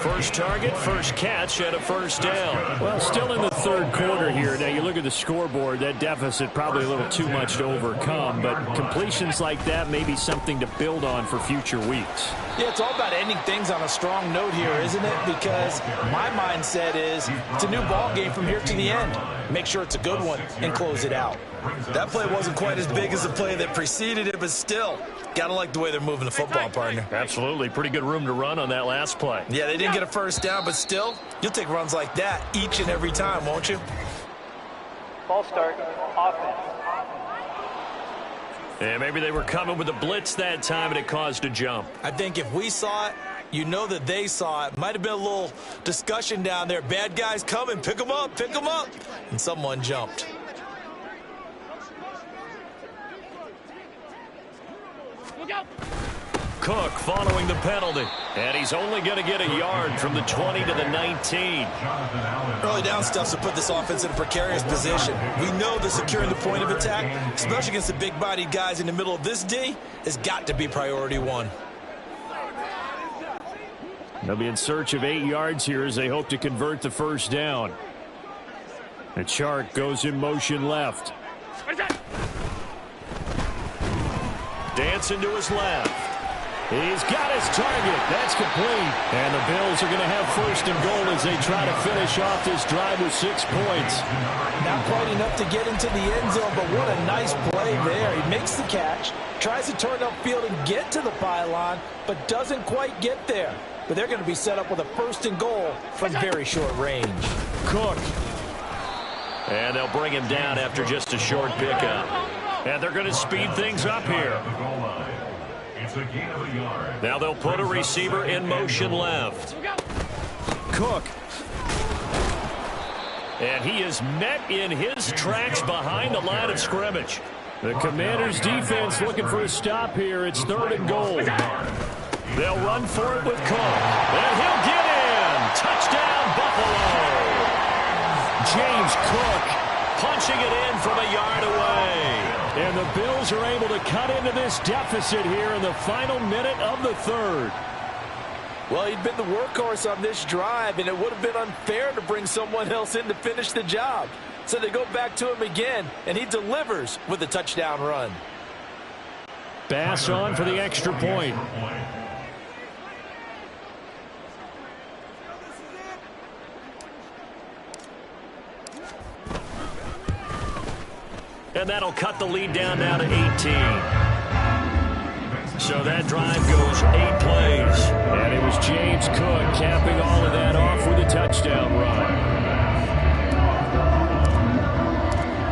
First target, first catch, and a 1st down. Well, still in the 3rd quarter here. Now, you look at the scoreboard, that deficit probably a little too much to overcome, but completions like that may be something to build on for future weeks. Yeah, it's all about ending things on a strong note here, isn't it? Because my mindset is it's a new ball game from here to the end. Make sure it's a good one and close it out. That play wasn't quite as big as the play that preceded it, but still, gotta like the way they're moving the football, partner. Absolutely. Pretty good room to run on that last play. Yeah, they didn't get a 1st down, but still, you'll take runs like that each and every time, won't you? Ball start, offense. And maybe they were coming with a blitz that time, and it caused a jump. I think if we saw it, you know that they saw it. Might have been a little discussion down there. Bad guys coming, pick them up, and someone jumped. Cook following the penalty. And he's only going to get a yard from the 20 to the 19. Early down stuff's to put this offense in a precarious position. We know that securing the point of attack, especially against the big-bodied guys in the middle of this D, has got to be priority 1. They'll be in search of 8 yards here as they hope to convert the 1st down. The Chark goes in motion left. Dancing to his left. He's got his target. That's complete. And the Bills are going to have 1st and goal as they try to finish off this drive with 6 points. Not quite enough to get into the end zone, but what a nice play there. He makes the catch, tries to turn upfield and get to the pylon, but doesn't quite get there. But they're going to be set up with a 1st and goal from very short range. Cook. And they'll bring him down after just a short pickup. And they're going to speed things up here. Now they'll put a receiver in motion left. Cook. And he is met in his tracks behind the line of scrimmage. The Commanders' defense looking for a stop here. It's 3rd and goal. They'll run for it with Cook. And he'll get in. Touchdown, Buffalo. James Cook punching it in from a yard away. And the Bills are able to cut into this deficit here in the final minute of the 3rd. Well, he'd been the workhorse on this drive, and it would have been unfair to bring someone else in to finish the job. So they go back to him again, and he delivers with a touchdown run. Bass on for the extra point. And that'll cut the lead down now to 18. So that drive goes 8 plays. And it was James Cook capping all of that off with a touchdown run.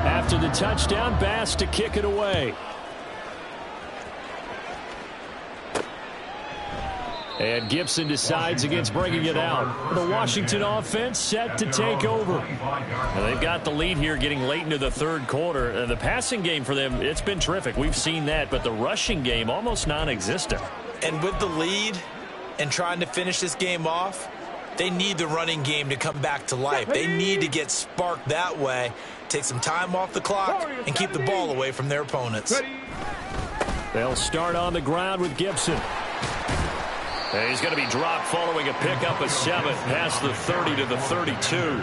After the touchdown, Bass to kick it away. And Gibson decides against bringing it out. The Washington offense set to take over. Well, they've got the lead here getting late into the third quarter. The passing game for them, it's been terrific. We've seen that, but the rushing game almost non-existent. And with the lead and trying to finish this game off, they need the running game to come back to life. They need to get sparked that way, take some time off the clock, and keep the ball away from their opponents. They'll start on the ground with Gibson. And he's going to be dropped following a pickup of 7 past the 30 to the 32.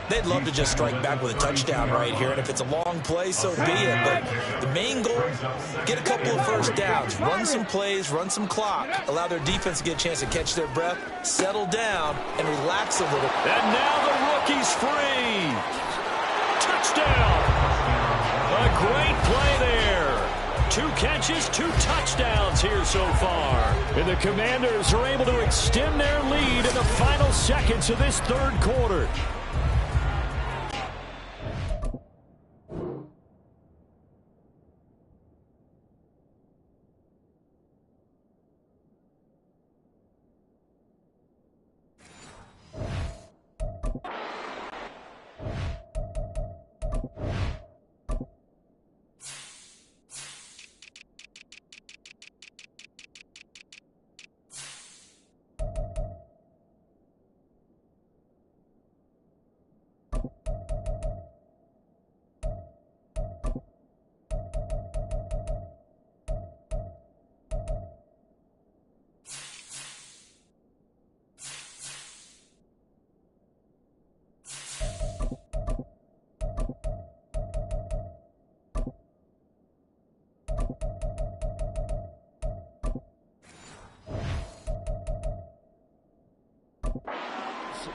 They'd love to just strike back with a touchdown right here, and if it's a long play, so be it. But the main goal, get a couple of first downs, run some plays, run some clock, allow their defense to get a chance to catch their breath, settle down, and relax a little. And now the rookie's free. Touchdown. A great play there. 2 catches, 2 touchdowns here so far. And the Commanders are able to extend their lead in the final seconds of this third quarter.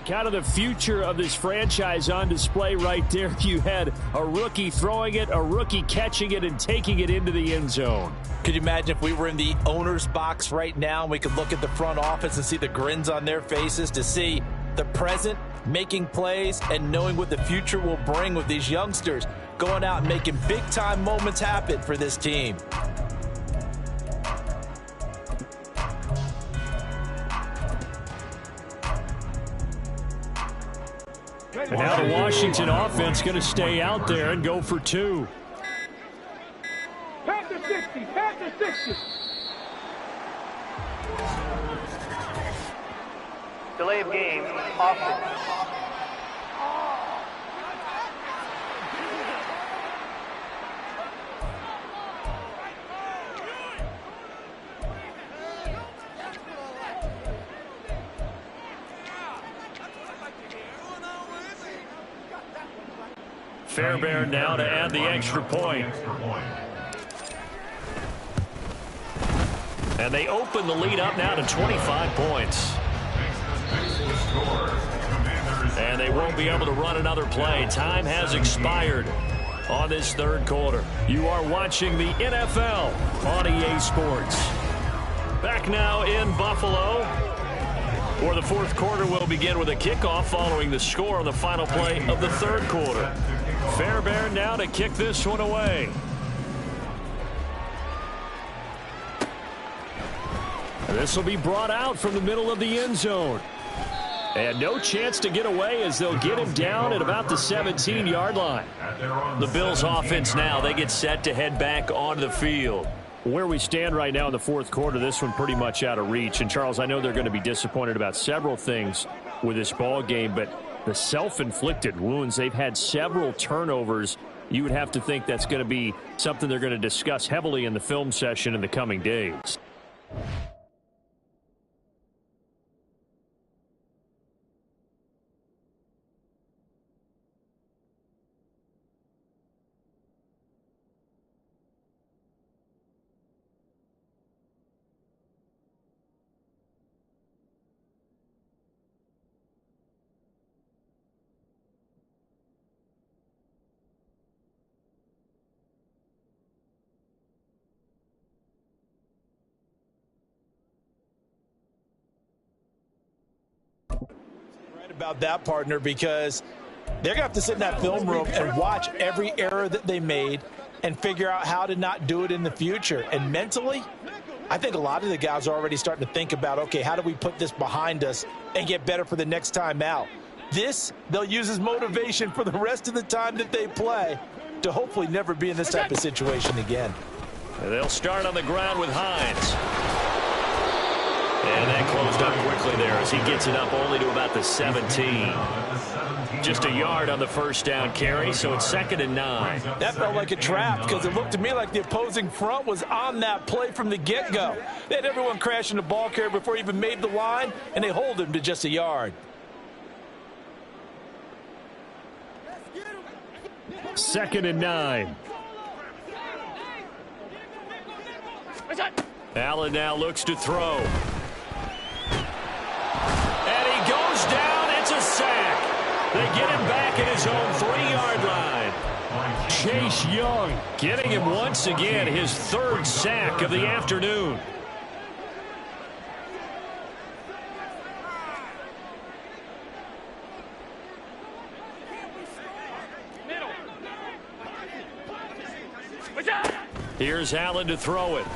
Kind of the future of this franchise on display right there. You had a rookie throwing it, a rookie catching it, and taking it into the end zone. Could you imagine if we were in the owner's box right now and we could look at the front office and see the grins on their faces, to see the present making plays and knowing what the future will bring with these youngsters going out and making big-time moments happen for this team. And now the Washington offense going to stay out there and go for 2. Panther 60, Panther 60. Delay of game, offense. Fairbairn now to add the extra point. And they open the lead up now to 25 points. And they won't be able to run another play. Time has expired on this third quarter. You are watching the NFL on EA Sports. Back now in Buffalo, where the fourth quarter will begin with a kickoff following the score on the final play of the third quarter. Fairbairn now to kick this one away. This will be brought out from the middle of the end zone. And no chance to get away as they'll get him down at about the 17-yard line. The Bills offense now, they get set to head back onto the field. Where we stand right now in the fourth quarter, this one pretty much out of reach. And, Charles, I know they're going to be disappointed about several things with this ball game, but the self-inflicted wounds, they've had several turnovers. You would have to think that's going to be something they're going to discuss heavily in the film session in the coming days. About that, partner, because they're going to have to sit in that film room and watch every error that they made and figure out how to not do it in the future. And mentally, I think a lot of the guys are already starting to think about, okay, how do we put this behind us and get better for the next time out? This, they'll use as motivation for the rest of the time that they play to hopefully never be in this type of situation again. They'll start on the ground with Hines. And that closed up quickly there as he gets it up only to about the 17. Just a yard on the first down carry, so it's 2nd and 9. That felt like a trap because it looked to me like the opposing front was on that play from the get-go. They had everyone crashing the ball carrier before he even made the line, and they hold him to just a yard. 2nd and 9. Allen now looks to throw. And he goes down. It's a sack. They get him back at his own 3-yard line. Chase Young Getting him once again, his 3rd sack of the afternoon. Here's Allen to throw it.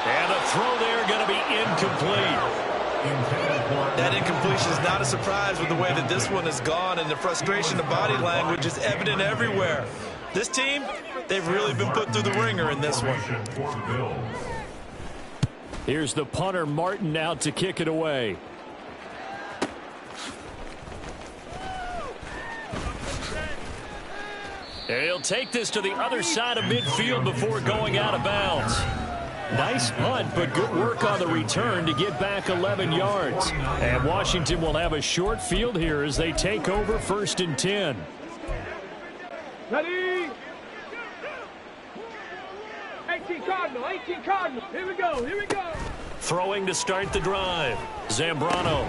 And the throw there going to be incomplete. That incompletion is not a surprise with the way that this one has gone, and the frustration, the body language is evident everywhere. This team, they've really been put through the ringer in this one. Here's the punter, Martin, out to kick it away. He'll take this to the other side of midfield before going out of bounds. Nice punt, but good work on the return to get back 11 yards. And Washington will have a short field here as they take over 1st and 10. Ready? 18 Cardinal, 18 Cardinal. Here we go, here we go. Throwing to start the drive. Zambrano.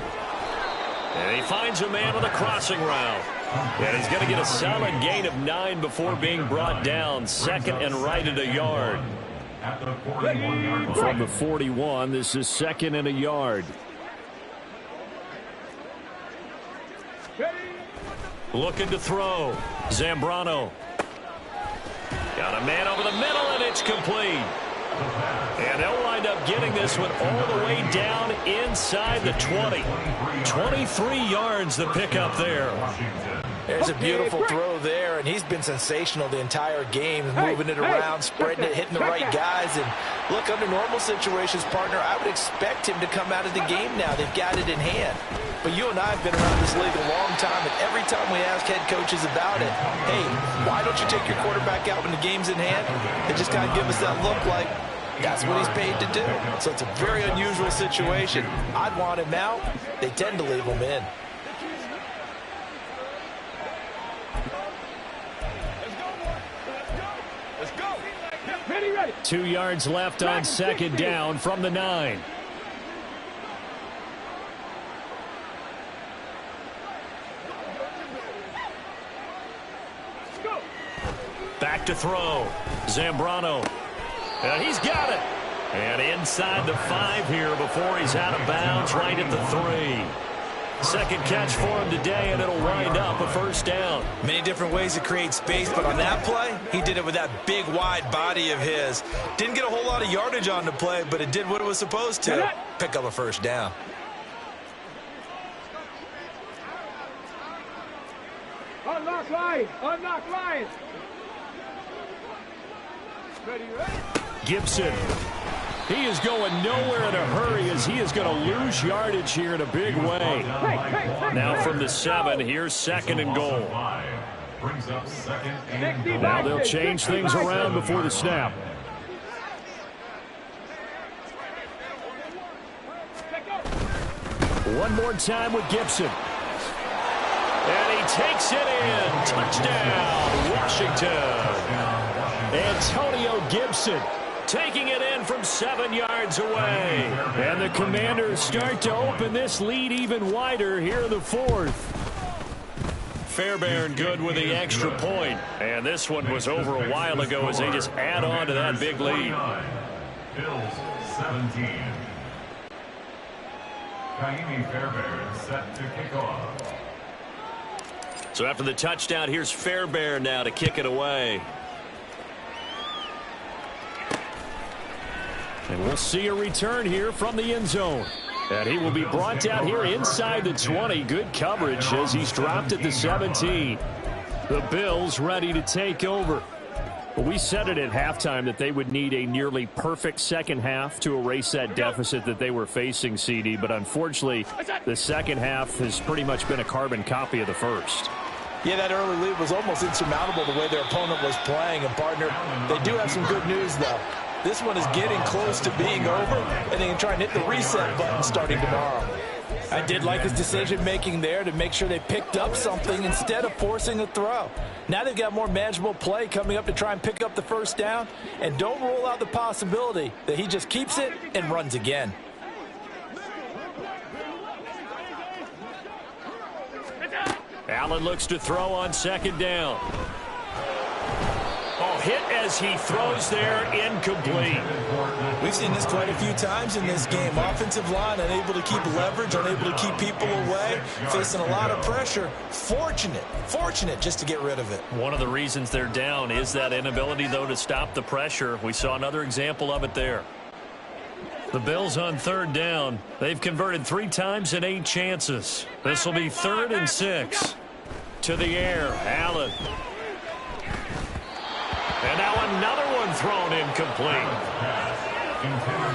And he finds a man on the crossing route. And he's going to get a solid gain of 9 before being brought down. 2nd and right at a yard. From the 41, this is 2nd and a yard. Looking to throw. Zambrano. Got a man over the middle, and it's complete. And they'll wind up getting this one all the way down inside the 20. 23 yards the pickup there. There's a beautiful throw there, and he's been sensational the entire game, moving it around, spreading it, hitting the right guys. And look, under normal situations, partner, I would expect him to come out of the game now. They've got it in hand. But you and I have been around this league a long time, and every time we ask head coaches about it, hey, why don't you take your quarterback out when the game's in hand? They just kind of give us that look like that's what he's paid to do. So it's a very unusual situation. I'd want him out. They tend to leave him in. Let's go. Ready, ready. 2 yards left on 2nd down from the 9. Back to throw. Zambrano. And he's got it. And inside the 5 here before he's out of bounds, right at the 3. 2nd catch for him today, and it'll wind up a 1st down. Many different ways to create space, but on that play, he did it with that big, wide body of his. Didn't get a whole lot of yardage on the play, but it did what it was supposed to. Pick up a 1st down. Unlock line. Unlock line. Ready, ready. Gibson. He is going nowhere in a hurry as he is going to lose yardage here in a big way. Now from the 7, here's 2nd and goal. Now they'll change things around before the snap. One more time with Gibson. And he takes it in. Touchdown, Washington. Antonio Gibson taking it in from 7 yards away. And the Commanders start to open this lead even wider here in the 4th. Fairbairn good with the extra point. And this one was over a while ago as they just add on to that big lead. Bills 17. Kaimi Fairbairn set to kick off. So after the touchdown, here's Fairbairn now to kick it away. And we'll see a return here from the end zone. And he will be brought down here inside the 20. Good coverage as he's dropped at the 17. The Bills ready to take over. Well, we said it at halftime that they would need a nearly perfect second half to erase that deficit that they were facing, CD. But unfortunately, the second half has pretty much been a carbon copy of the first. Yeah, that early lead was almost insurmountable the way their opponent was playing. And, partner, they do have some good news, though. This one is getting close to being over, and they can try and hit the reset button starting tomorrow. I did like his decision-making there to make sure they picked up something instead of forcing a throw. Now they've got more manageable play coming up to try and pick up the first down, and don't rule out the possibility that he just keeps it and runs again. Allen looks to throw on second down. Oh, hit as he throws there, incomplete. We've seen this quite a few times in this game. Offensive line unable to keep leverage, unable to keep people away, facing a lot of pressure. Fortunate just to get rid of it. One of the reasons they're down is that inability, though, to stop the pressure. We saw another example of it there. The Bills on third down. They've converted 3 times in 8 chances. This will be 3rd and 6. To the air, Allen. And now another one thrown incomplete.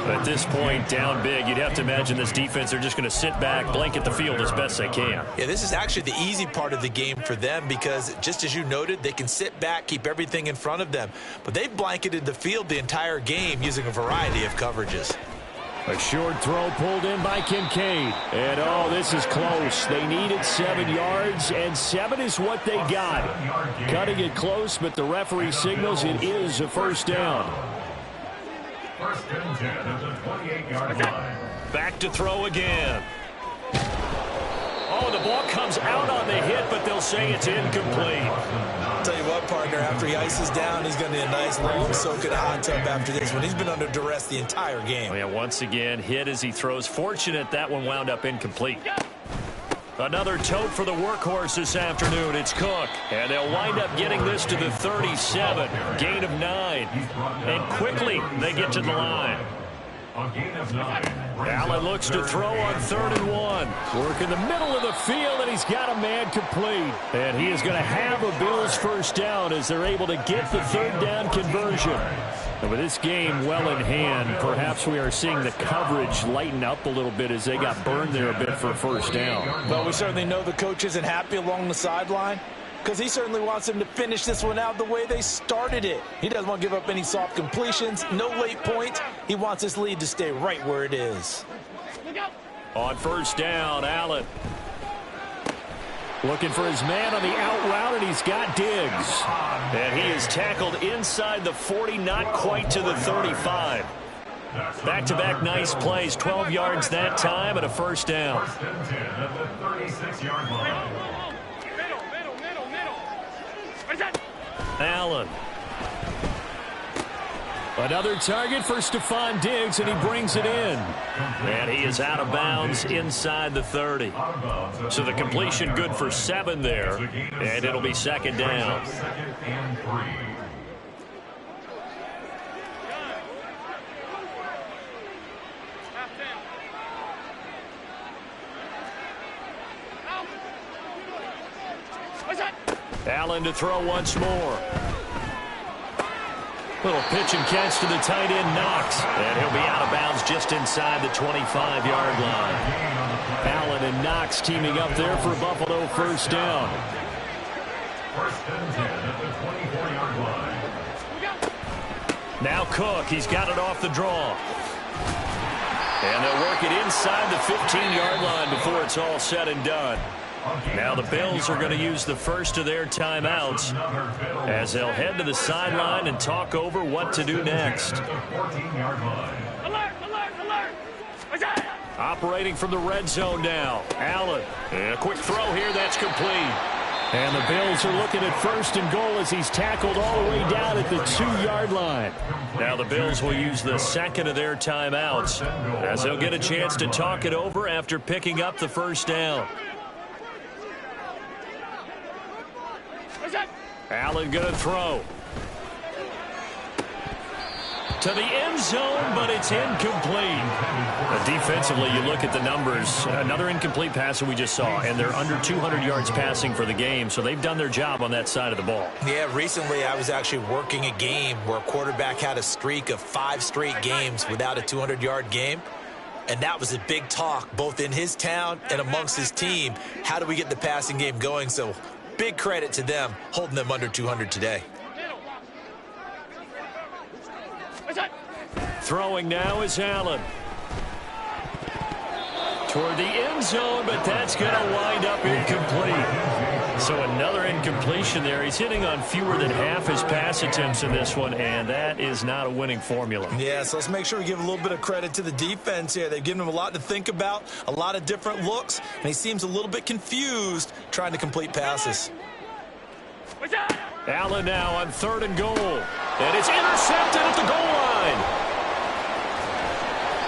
At this point, down big, you'd have to imagine this defense are just going to sit back, blanket the field as best they can. Yeah, this is actually the easy part of the game for them because, just as you noted, they can sit back, keep everything in front of them. But they've blanketed the field the entire game using a variety of coverages. A short throw pulled in by Kincaid. And, oh, this is close. They needed 7 yards, and 7 is what they got. Cutting it close, but the referee signals it is a first down. First and 10 at the 28-yard line. Back to throw again. Oh, the ball comes out on the hit, but they'll say it's incomplete. Tell you what, partner, after he ices down, he's going to need a nice long soak in a hot tub after this one. He's been under duress the entire game. Oh, yeah, once again, hit as he throws. Fortunate that one wound up incomplete. Another tote for the workhorse this afternoon. It's Cook. And they'll wind up getting this to the 37. Gain of 9. And quickly they get to the line. A gain of 9. Allen looks to throw on 3rd and 1. Work in the middle of the field, and he's got a man complete. And he is going to have a Bills first down as they're able to get the 3rd down conversion. And with this game well in hand, perhaps we are seeing the coverage lighten up a little bit as they got burned there a bit for a first down. Well, we certainly know the coach isn't happy along the sideline because he certainly wants them to finish this one out the way they started it. He doesn't want to give up any soft completions, no late points. He wants this lead to stay right where it is. On first down, Allen. Looking for his man on the out route, and he's got Diggs. And he is tackled inside the 40, not quite to the 35. Back-to-back nice plays, 12 yards that time and a first down. First and 10 at the 36-yard line. Allen. Another target for Stephon Diggs, and he brings it in. And he is out of bounds inside the 30. So the completion good for 7 there, and it'll be second down. Second and 3. Allen to throw once more. Little pitch and catch to the tight end, Knox. And he'll be out of bounds just inside the 25-yard line. Allen and Knox teaming up there for Buffalo first down. First and 10 at the 24-yard line. Now Cook, he's got it off the draw. And they'll work it inside the 15-yard line before it's all said and done. Now the Bills are going to use the first of their timeouts as they'll head to the sideline and talk over what to do next. Operating from the red zone now. Allen. And a quick throw here. That's complete. And the Bills are looking at first and goal as he's tackled all the way down at the 2-yard line. Now the Bills will use the second of their timeouts as they'll get a chance to talk it over after picking up the first down. Allen going to throw. to the end zone, but it's incomplete. Defensively, you look at the numbers. Another incomplete pass that we just saw, and they're under 200 yards passing for the game, so they've done their job on that side of the ball. Yeah, recently I was actually working a game where a quarterback had a streak of 5 straight games without a 200-yard game. And that was a big talk, both in his town and amongst his team. How do we get the passing game going? So big credit to them, holding them under 200 today. Throwing now is Allen. Toward the end zone, but that's going to wind up incomplete. So another incompletion there. He's hitting on fewer than half his pass attempts in this one, and that is not a winning formula. Yeah, so let's make sure we give a little bit of credit to the defense here. They've given him a lot to think about, a lot of different looks, and he seems a little bit confused trying to complete passes. Allen now on 3rd and goal. And it's intercepted at the goal line.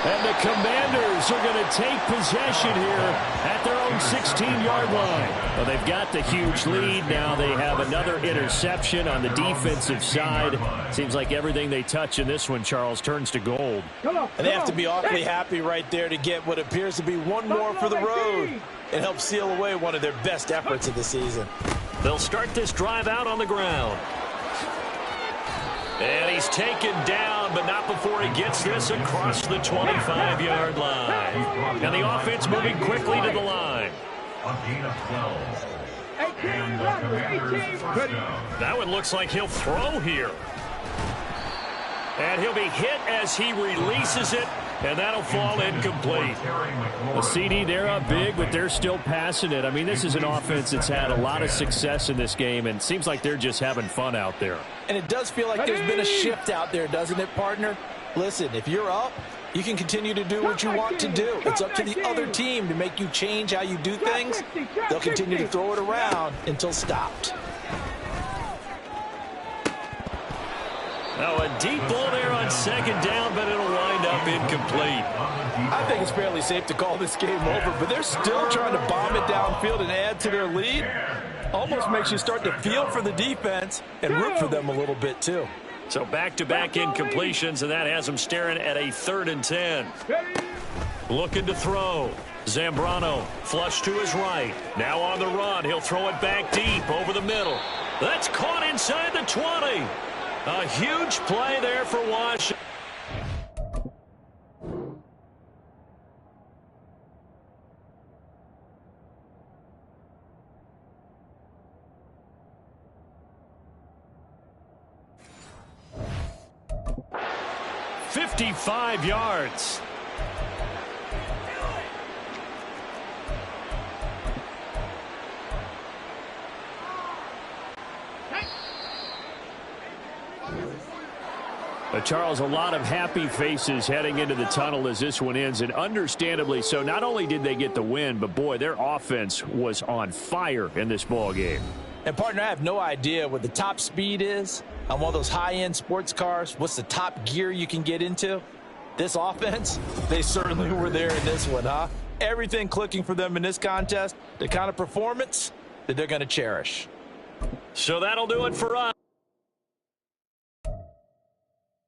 And the Commanders are going to take possession here at their own 16-yard line. Well, they've got the huge lead. Now they have another interception on the defensive side. Seems like everything they touch in this one, Charles, turns to gold. And they have to be awfully happy right there to get what appears to be one more for the road and help seal away one of their best efforts of the season. They'll start this drive out on the ground. And he's taken down, but not before he gets this across the 25-yard line. And the offense moving quickly to the line. A gain of 12. And the Commanders first down. That one looks like he'll throw here. And he'll be hit as he releases it, and that'll fall incomplete. The CD, they're up big, but they're still passing it. I mean, this is an offense that's had a lot of success in this game, and it seems like they're just having fun out there. And it does feel like there's been a shift out there, doesn't it, partner? Listen, if you're up, you can continue to do what you want to do. It's up to the other team to make you change how you do things. They'll continue to throw it around until stopped. Now a deep ball there on 2nd down, but it'll wind up incomplete. I think it's fairly safe to call this game over, but they're still trying to bomb it downfield and add to their lead. Almost makes you start to feel for the defense and root for them a little bit too. So back-to-back incompletions, and that has them staring at a 3rd and 10. Looking to throw. Zambrano flush to his right. Now on the run. He'll throw it back deep over the middle. That's caught inside the 20. A huge play there for Washington. $55 yards. Charles, a lot of happy faces heading into the tunnel as this one ends, and understandably so. Not only did they get the win, but boy, their offense was on fire in this ball game. And partner, I have no idea what the top speed is on one of those high-end sports cars. What's the top gear you can get into? This offense, they certainly were there in this one, huh? Everything clicking for them in this contest, the kind of performance that they're going to cherish. So that'll do it for us.